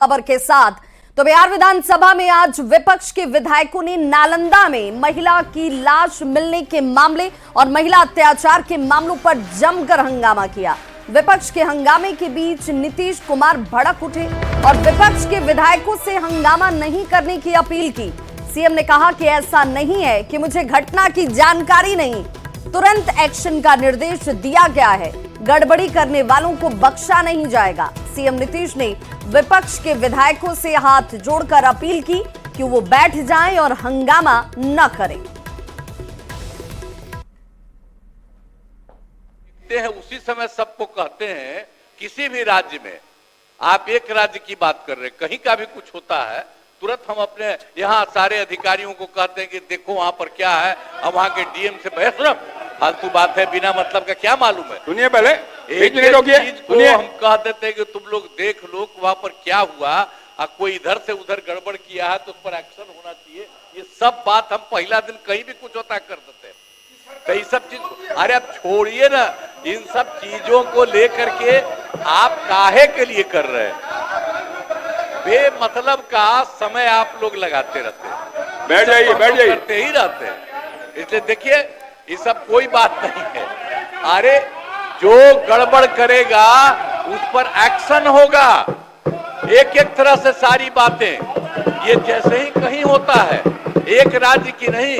खबर के साथ तो बिहार विधानसभा में आज विपक्ष के विधायकों ने नालंदा में महिला की लाश मिलने के मामले और महिला अत्याचार के मामलों पर जमकर हंगामा किया। विपक्ष के हंगामे के बीच नीतीश कुमार भड़क उठे और विपक्ष के विधायकों से हंगामा नहीं करने की अपील की। सीएम ने कहा कि ऐसा नहीं है कि मुझे घटना की जानकारी नहीं, तुरंत एक्शन का निर्देश दिया गया है, गड़बड़ी करने वालों को बख्शा नहीं जाएगा। सीएम नीतीश ने विपक्ष के विधायकों से हाथ जोड़कर अपील की कि वो बैठ जाएं और हंगामा न करें। उसी समय सबको कहते हैं किसी भी राज्य में, आप एक राज्य की बात कर रहे हैं, कहीं का भी कुछ होता है तुरंत हम अपने यहाँ सारे अधिकारियों को कहते हैं कि देखो वहां पर क्या है, अब वहां के डीएम से बहस, फालतू बात है, बिना मतलब का क्या मालूम है। सुनिए पहले एक चीज को हम कह देते हैं कि तुम लोग देख लो वहां पर क्या हुआ, कोई इधर से उधर गड़बड़ किया है तो उस पर एक्शन होना चाहिए। ये सब बात हम पहला दिन कहीं भी कुछ होता कर देते हैं। तो ये सब चीज अरे आप छोड़िए ना, इन सब चीजों को लेकर के आप काहे के लिए कर रहे हैं? बेमतलब का समय आप लोग लगाते रहते हैं, बैठ जाइए करते ही रहते हैं। इसलिए देखिए ये सब कोई बात नहीं है। अरे जो गड़बड़ करेगा उस पर एक्शन होगा। एक एक तरह से सारी बातें ये जैसे ही कहीं होता है, एक राज्य की नहीं,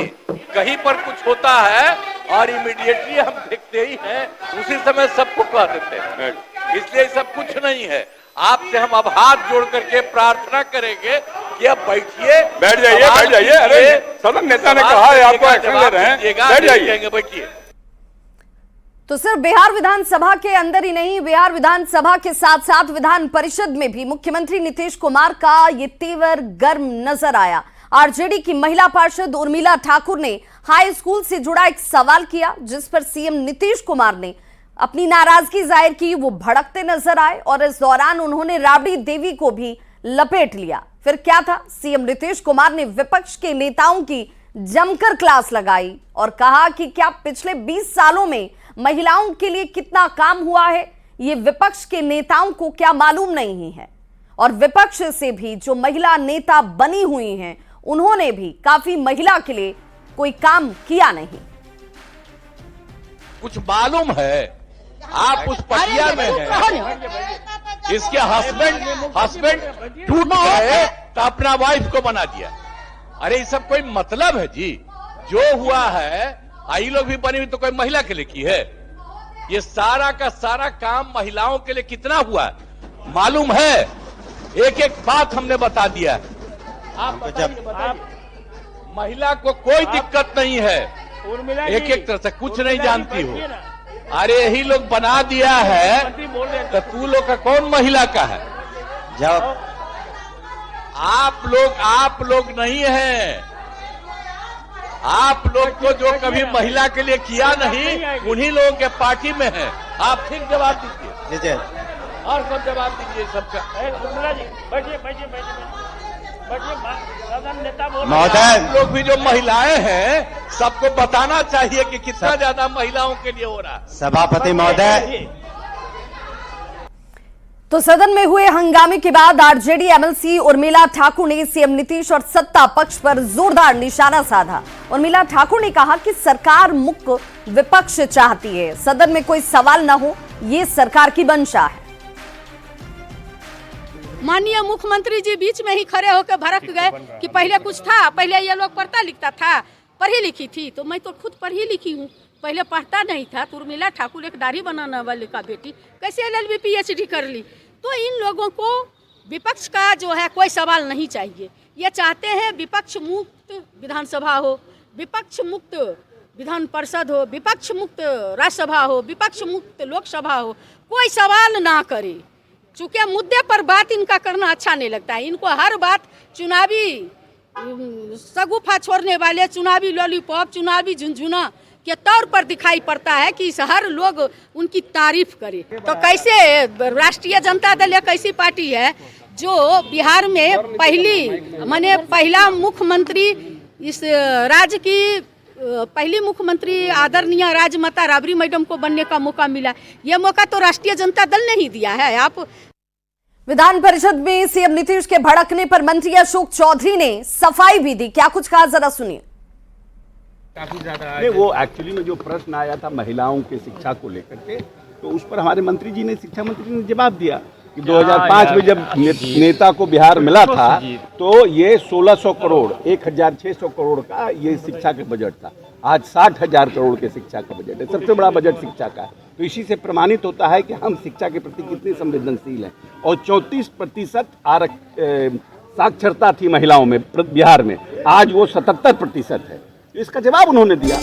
कहीं पर कुछ होता है और इमीडिएटली हम देखते ही हैं, उसी समय सबको कह देते हैं। इसलिए सब कुछ नहीं है। आपसे हम अब हाथ जोड़ करके प्रार्थना करेंगे कि अब बैठिए, बैठ जाइए। अरे सदन नेता ने कहा है आपको एक्शन ले रहे हैं, बैठ जाइए, बैठिए। तो सिर्फ बिहार विधानसभा के अंदर ही नहीं, बिहार विधानसभा के साथ साथ विधान परिषद में भी मुख्यमंत्री नीतीश कुमार का ये तेवर गर्म नजर आया। आरजेडी की महिला पार्षद उर्मिला ठाकुर ने हाई स्कूल से जुड़ा एक सवाल किया, जिस पर सीएम नीतीश कुमार ने अपनी नाराजगी जाहिर की। वो भड़कते नजर आए और इस दौरान उन्होंने राबड़ी देवी को भी लपेट लिया। फिर क्या था, सीएम नीतीश कुमार ने विपक्ष के नेताओं की जमकर क्लास लगाई और कहा कि क्या पिछले 20 सालों में महिलाओं के लिए कितना काम हुआ है, ये विपक्ष के नेताओं को क्या मालूम नहीं है। और विपक्ष से भी जो महिला नेता बनी हुई हैं, उन्होंने भी काफी महिला के लिए कोई काम किया नहीं। कुछ मालूम है, आप उस पटिया में हैं, इसके हस्बैंड टूट गए तो अपना वाइफ को बना दिया। अरे ये सब कोई मतलब है जी? जो हुआ है आई लोग भी बनी हुई तो कोई महिला के लिए की है? ये सारा का सारा काम महिलाओं के लिए कितना हुआ है मालूम है? एक एक बात हमने बता दिया। आप महिला को कोई दिक्कत नहीं है, एक एक तरह से कुछ नहीं जानती हो। अरे यही लोग बना दिया है तो तू लोग का कौन महिला का है? जब आप लोग नहीं हैं, आप लोग को जो कभी महिला के लिए किया नहीं, उन्हीं लोगों के पार्टी में है। आप फिर जवाब दीजिए और सब जवाब दीजिए सबका। आप लोग भी जो महिलाएं हैं, सबको बताना चाहिए कि कितना ज्यादा महिलाओं के लिए हो रहा है। सभापति महोदय, तो सदन में हुए हंगामे के बाद आरजेडी एमएलसी उर्मिला ठाकुर ने सीएम नीतीश और सत्ता पक्ष पर जोरदार निशाना साधा। उर्मिला ठाकुर ने कहा कि सरकार मुक्त विपक्ष चाहती है, सदन में कोई सवाल न हो, ये सरकार की मंशा है। माननीय मुख्यमंत्री जी बीच में ही खड़े होकर भड़क गए कि पहले कुछ था, पहले ये लोग पढ़ता लिखता था, पढ़ी लिखी थी, तो मैं तो खुद पढ़ी लिखी हूँ, पहले पढ़ता नहीं था। तो उर्मिला ठाकुर एक दाढ़ी बनाने वाले का बेटी कैसे LLB PhD कर ली? तो इन लोगों को विपक्ष का जो है कोई सवाल नहीं चाहिए। ये चाहते हैं विपक्ष मुक्त विधानसभा हो, विपक्ष मुक्त विधान परिषद हो, विपक्ष मुक्त राज्यसभा हो, विपक्ष मुक्त लोकसभा हो, कोई सवाल ना करे। चूंकि मुद्दे पर बात इनका करना अच्छा नहीं लगता है। इनको हर बात चुनावी सगुफा छोड़ने वाले, चुनावी लॉलीपॉप, चुनावी झुनझुना के तौर पर दिखाई पड़ता है कि हर लोग उनकी तारीफ करे। तो कैसे राष्ट्रीय जनता दल एक ऐसी पार्टी है जो बिहार में पहला मुख्यमंत्री, इस राज्य की पहली मुख्यमंत्री आदरणीय राजमाता राबड़ी मैडम को बनने का मौका मिला। यह मौका तो राष्ट्रीय जनता दल ने ही दिया है। आप विधान परिषद में सीएम नीतीश के भड़कने पर मंत्री अशोक चौधरी ने सफाई भी दी। क्या कुछ कहा, जरा सुनिए। नहीं, वो एक्चुअली में जो प्रश्न आया था महिलाओं के शिक्षा को लेकर के, तो उस पर हमारे मंत्री जी ने, शिक्षा मंत्री ने जवाब दिया कि 2005 में जब नेता को बिहार मिला था तो ये 1600 करोड़ 1600 करोड़ का ये शिक्षा का बजट था। आज 60,000 करोड़ के शिक्षा का बजट है, सबसे बड़ा बजट शिक्षा का है। तो इसी से प्रमाणित होता है कि हम शिक्षा के प्रति कितने संवेदनशील हैं। और 34% साक्षरता थी महिलाओं में बिहार में, आज वो 77% है। इसका जवाब उन्होंने दिया।